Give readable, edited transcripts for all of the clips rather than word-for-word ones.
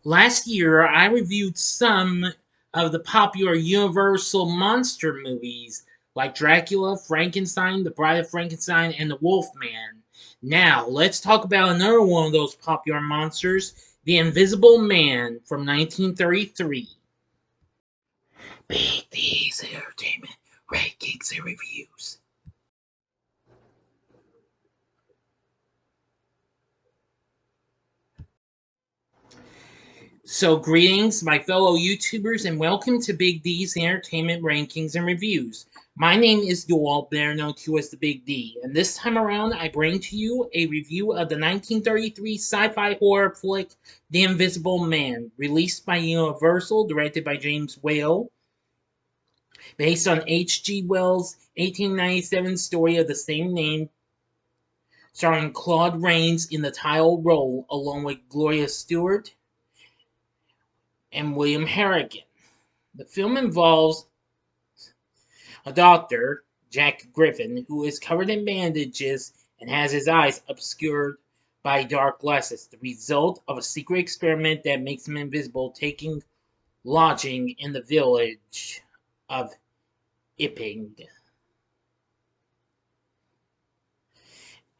Last year, I reviewed some of the popular Universal monster movies like Dracula, Frankenstein, The Bride of Frankenstein, and The Wolfman. Now, let's talk about another one of those popular monsters, The Invisible Man from 1933. Big D's Entertainment Rankings and Reviews. So, greetings, my fellow YouTubers, and welcome to Big D's Entertainment Rankings and Reviews. My name is Joel, better known to as the Big D, and this time around I bring to you a review of the 1933 sci-fi horror flick The Invisible Man, released by Universal, directed by James Whale, based on H.G. Wells' 1897 story of the same name, starring Claude Rains in the title role, along with Gloria Stuart and William Harrigan. The film involves a doctor, Jack Griffin, who is covered in bandages and has his eyes obscured by dark glasses, the result of a secret experiment that makes him invisible, taking lodging in the village of Ipping.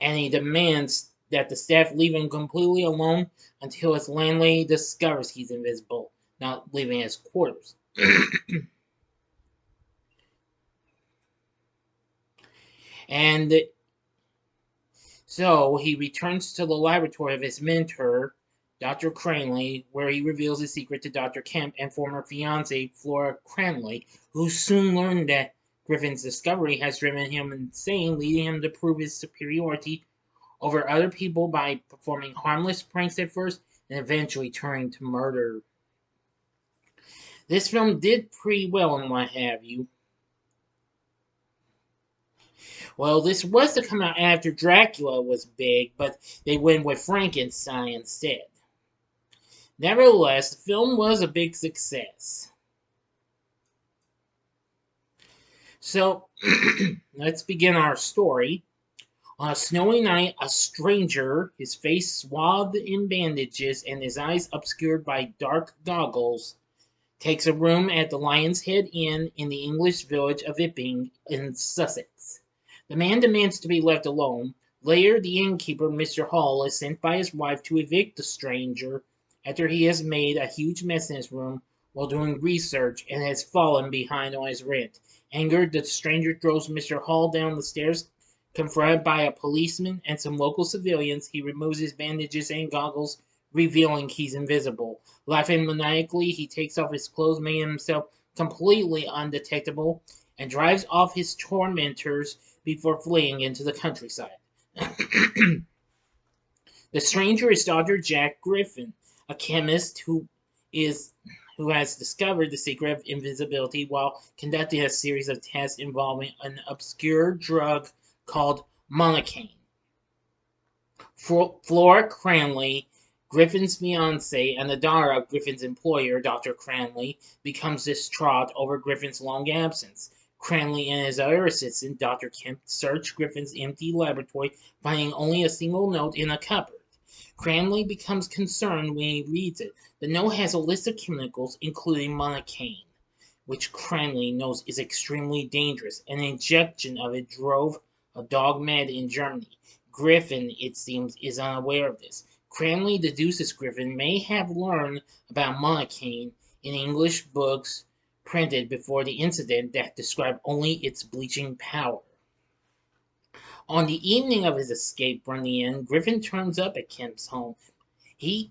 And he demands that the staff leave him completely alone until his landlady discovers he's invisible, not leaving his quarters. And so he returns to the laboratory of his mentor, Dr. Cranley, where he reveals his secret to Dr. Kemp and former fiancée, Flora Cranley, who soon learned that Griffin's discovery has driven him insane, leading him to prove his superiority over other people by performing harmless pranks at first and eventually turning to murder. This film did pretty well and what have you. Well, this was to come out after Dracula was big, but they went with Frankenstein instead. Nevertheless, the film was a big success. So, let's begin our story. On a snowy night, a stranger, his face swathed in bandages and his eyes obscured by dark goggles, takes a room at the Lion's Head Inn in the English village of Ipping in Sussex. The man demands to be left alone. Later, the innkeeper, Mr. Hall, is sent by his wife to evict the stranger after he has made a huge mess in his room while doing research and has fallen behind on his rent. Angered, the stranger throws Mr. Hall down the stairs. Confronted by a policeman and some local civilians, he removes his bandages and goggles, revealing he's invisible. Laughing maniacally, he takes off his clothes, making himself completely undetectable, and drives off his tormentors before fleeing into the countryside. The stranger is Dr. Jack Griffin, a chemist who has discovered the secret of invisibility while conducting a series of tests involving an obscure drug called monocaine. Flora Cranley, Griffin's fiancée and the daughter of Griffin's employer, Dr. Cranley, becomes distraught over Griffin's long absence. Cranley and his other assistant, Dr. Kemp, search Griffin's empty laboratory, finding only a single note in a cupboard. Cranley becomes concerned when he reads it. The note has a list of chemicals, including monocaine, which Cranley knows is extremely dangerous. An injection of it drove a dog mad in Germany. Griffin, it seems, is unaware of this. Cranley deduces Griffin may have learned about monocaine in English books printed before the incident that describe only its bleaching power. On the evening of his escape from the inn, Griffin turns up at Kemp's home. He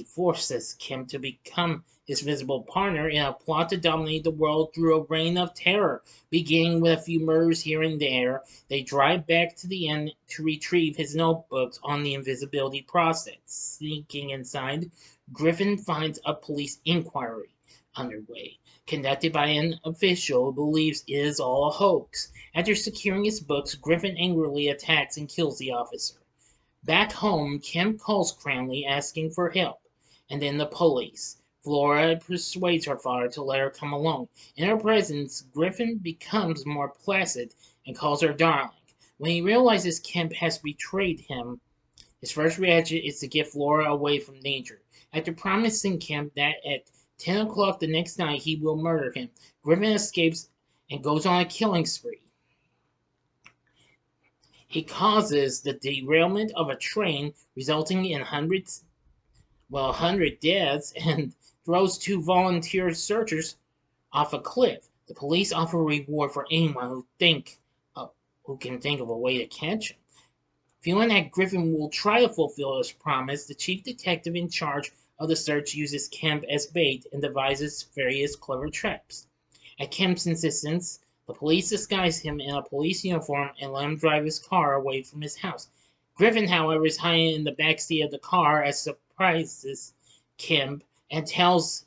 forces Kemp to become his visible partner in a plot to dominate the world through a reign of terror. Beginning with a few murders here and there, they drive back to the inn to retrieve his notebooks on the invisibility process. Sneaking inside, Griffin finds a police inquiry underway, conducted by an official who believes it is all a hoax. After securing his books, Griffin angrily attacks and kills the officer. Back home, Kemp calls Cranley asking for help, and then the police. Flora persuades her father to let her come along. In her presence, Griffin becomes more placid and calls her darling. When he realizes Kemp has betrayed him, His first reaction is to get Flora away from danger. After promising Kemp that at 10 o'clock the next night he will murder him, Griffin escapes and goes on a killing spree. He causes the derailment of a train, resulting in 100 deaths, and throws two volunteer searchers off a cliff. The police offer a reward for anyone who can think of a way to catch him. Feeling that Griffin will try to fulfill his promise, the chief detective in charge of the search uses Kemp as bait and devises various clever traps. At Kemp's insistence, the police disguise him in a police uniform and let him drive his car away from his house. Griffin, however, is hiding in the backseat of the car as surprises Kemp and tells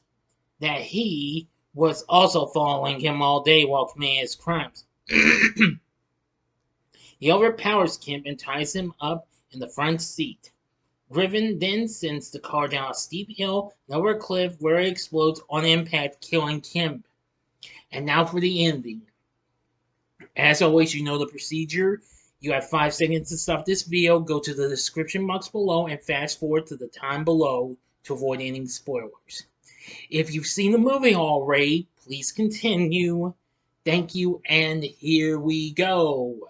that he was also following him all day while committing his crimes. He overpowers Kemp and ties him up in the front seat. Griffin then sends the car down a steep hill and over a cliff where it explodes on impact, killing Kemp. And now for the ending. As always, you know the procedure. You have 5 seconds to stop this video. Go to the description box below and fast forward to the time below to avoid any spoilers. If you've seen the movie already, please continue. Thank you, and here we go.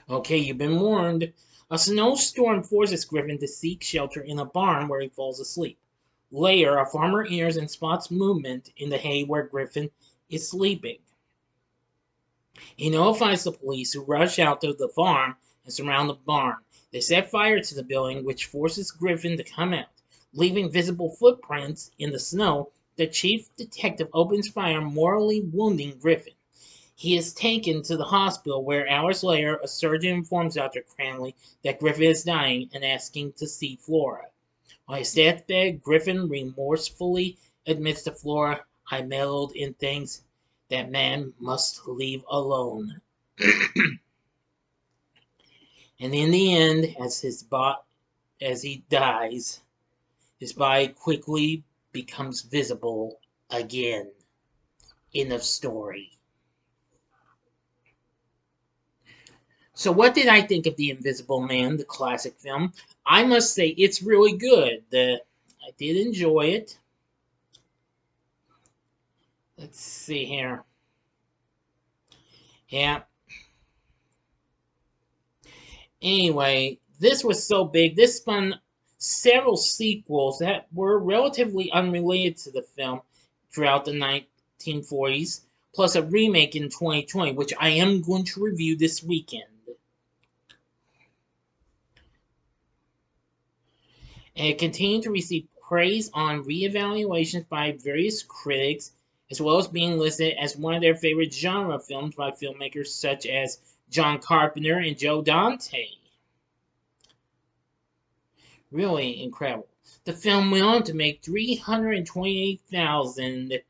Okay, you've been warned. A snowstorm forces Griffin to seek shelter in a barn where he falls asleep. Later, a farmer enters and spots movement in the hay where Griffin is sleeping. He notifies the police, who rush out to the farm and surround the barn. They set fire to the building, which forces Griffin to come out. Leaving visible footprints in the snow, the chief detective opens fire, mortally wounding Griffin. He is taken to the hospital where hours later a surgeon informs Dr. Cranley that Griffin is dying and asking to see Flora. On his deathbed, Griffin remorsefully admits to Flora, "I meddled in things that man must leave alone." And in the end, as he dies, his body quickly becomes visible again. End of story. So what did I think of The Invisible Man, the classic film? I must say it's really good. I did enjoy it. Let's see here. Yeah. Anyway, this was so big. This spun several sequels that were relatively unrelated to the film throughout the 1940s, plus a remake in 2020, which I am going to review this weekend. And it continued to receive praise on reevaluations by various critics, as well as being listed as one of their favorite genre films by filmmakers such as John Carpenter and Joe Dante. Really incredible. The film went on to make $328,000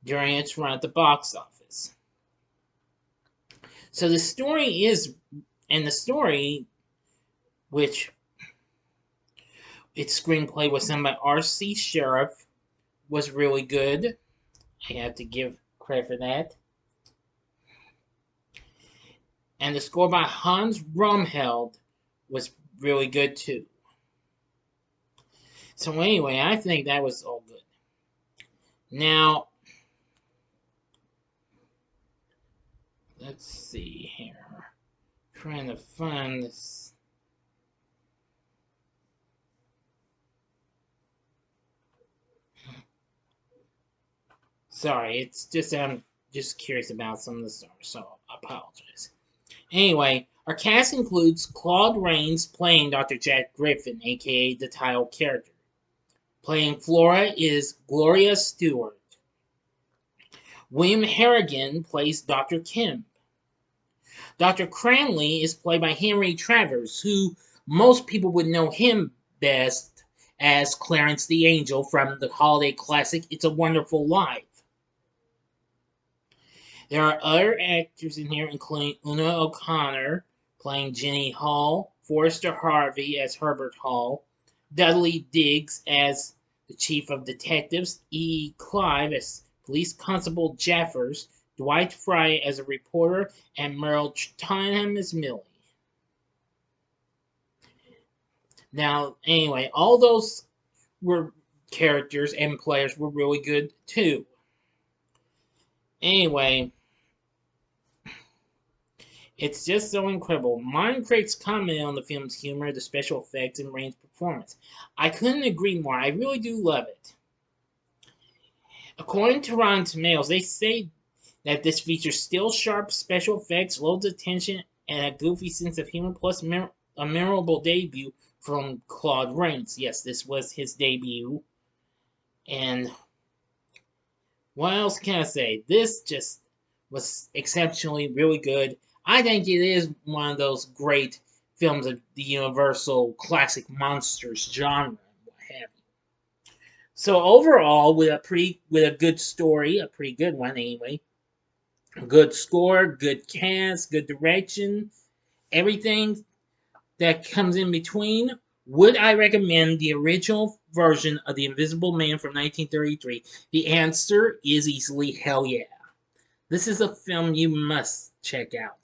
during its run at the box office. So the story, which its screenplay was done by R.C. Sheriff, was really good. I have to give credit for that. And the score by Hans Rumheld was really good too. So anyway, I think that was all good. Now, let's see here. Trying to find this. Sorry, it's just I'm just curious about some of the stars, so I apologize. Anyway, our cast includes Claude Rains playing Dr. Jack Griffin, aka the title character. Playing Flora is Gloria Stuart. William Harrigan plays Dr. Kemp. Dr. Cranley is played by Henry Travers, who most people would know him best as Clarence the Angel from the holiday classic It's a Wonderful Life. There are other actors in here, including Una O'Connor playing Jenny Hall, Forrester Harvey as Herbert Hall, Dudley Diggs as the Chief of Detectives, E. Clive as Police Constable Jaffers, Dwight Fry as a reporter, and Meryl Tottenham as Millie. Now, anyway, all those were characters and players were really good too. Anyway, it's just so incredible. Martin Craig's comment on the film's humor, the special effects, and Rains' performance. I couldn't agree more. I really do love it. According to Rotten Tomatoes, they say that this features still sharp special effects, loads of tension, and a goofy sense of humor, plus a memorable debut from Claude Rains. Yes, this was his debut. And what else can I say? This just was exceptionally really good. I think it is one of those great films of the Universal classic monsters genre, what have you. So overall, with a good story, a pretty good one anyway, good score, good cast, good direction, everything that comes in between. Would I recommend the original version of The Invisible Man from 1933? The answer is easily hell yeah. This is a film you must check out.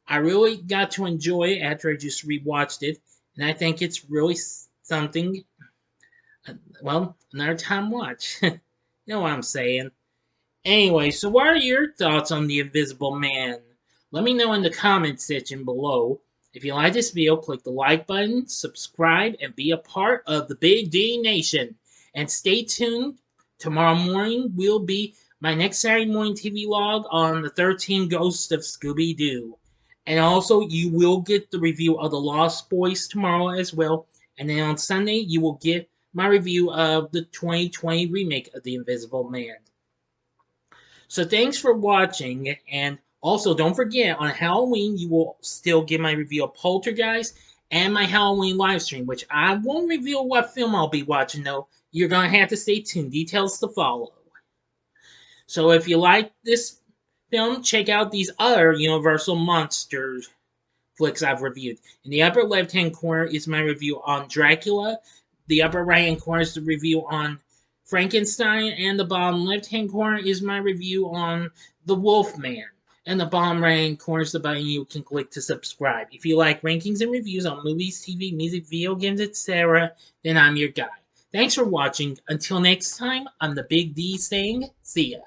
I really got to enjoy it after I just rewatched it, and I think it's really something, well, another time watch. You know what I'm saying? Anyway, so what are your thoughts on The Invisible Man? Let me know in the comment section below. If you like this video, click the like button, subscribe, and be a part of the Big D Nation. And stay tuned. Tomorrow morning will be my next Saturday morning TV log on the 13 Ghosts of Scooby-Doo. And also, you will get the review of The Lost Boys tomorrow as well. And then on Sunday, you will get my review of the 2020 remake of The Invisible Man. So thanks for watching, and also don't forget, on Halloween you will still get my review of Poltergeist and my Halloween live stream, which I won't reveal what film I'll be watching though. You're going to have to stay tuned. Details to follow. So if you like this film, check out these other Universal Monsters flicks I've reviewed. In the upper left-hand corner is my review on Dracula. The upper right-hand corner is the review on Frankenstein, and the bottom left-hand corner is my review on The Wolfman. And the bottom right-hand corner is the button you can click to subscribe. If you like rankings and reviews on movies, TV, music, video games, etc., then I'm your guy. Thanks for watching. Until next time, I'm the Big D saying, see ya.